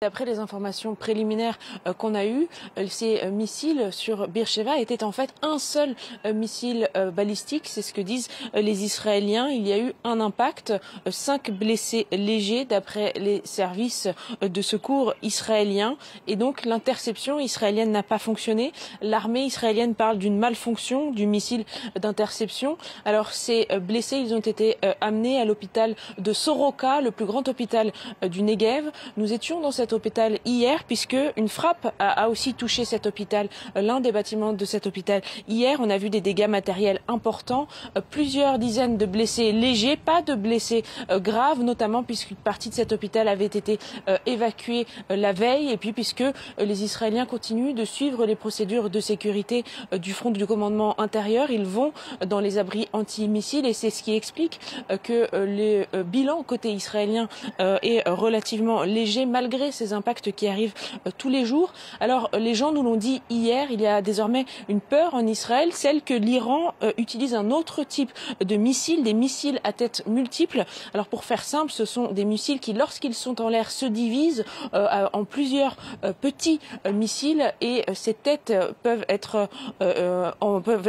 D'après les informations préliminaires qu'on a eues, ces missiles sur Beersheva étaient en fait un seul missile balistique. C'est ce que disent les Israéliens. Il y a eu un impact, 5 blessés légers d'après les services de secours israéliens. Et donc l'interception israélienne n'a pas fonctionné. L'armée israélienne parle d'une malfonction du missile d'interception. Alors ces blessés, ils ont été amenés à l'hôpital de Soroka, le plus grand hôpital du Negev. Nous étions dans cet hôpital hier puisque une frappe a aussi touché cet hôpital, l'un des bâtiments de cet hôpital. Hier, on a vu des dégâts matériels importants, plusieurs dizaines de blessés légers, pas de blessés graves, notamment puisqu'une partie de cet hôpital avait été évacuée la veille et puis puisque les Israéliens continuent de suivre les procédures de sécurité du front du commandement intérieur. Ils vont dans les abris antimissiles et c'est ce qui explique que le bilan côté israélien est relativement léger malgré ces impacts qui arrivent tous les jours. Alors les gens nous l'ont dit hier, il y a désormais une peur en Israël, celle que l'Iran utilise un autre type de missiles, des missiles à tête multiple. Alors pour faire simple, ce sont des missiles qui, lorsqu'ils sont en l'air, se divisent en plusieurs petits missiles et ces têtes peuvent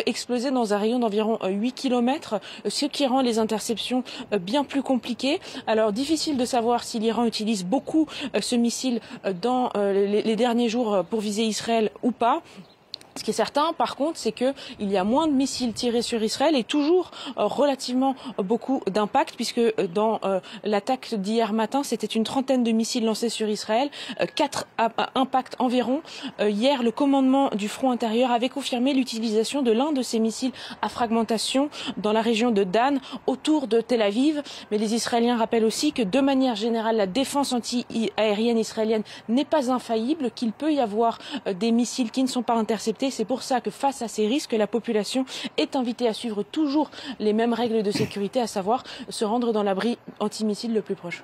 exploser dans un rayon d'environ 8 km, ce qui rend les interceptions bien plus compliquées. Alors difficile de savoir si l'Iran utilise beaucoup ce missile dans les derniers jours pour viser Israël ou pas. Ce qui est certain, par contre, c'est qu'il y a moins de missiles tirés sur Israël et toujours relativement beaucoup d'impact, puisque dans l'attaque d'hier matin, c'était une trentaine de missiles lancés sur Israël, 4 impacts environ. Hier, le commandement du front intérieur avait confirmé l'utilisation de l'un de ces missiles à fragmentation dans la région de Dan, autour de Tel Aviv. Mais les Israéliens rappellent aussi que, de manière générale, la défense anti-aérienne israélienne n'est pas infaillible, qu'il peut y avoir des missiles qui ne sont pas interceptés. C'est pour ça que face à ces risques, la population est invitée à suivre toujours les mêmes règles de sécurité, à savoir se rendre dans l'abri antimissile le plus proche.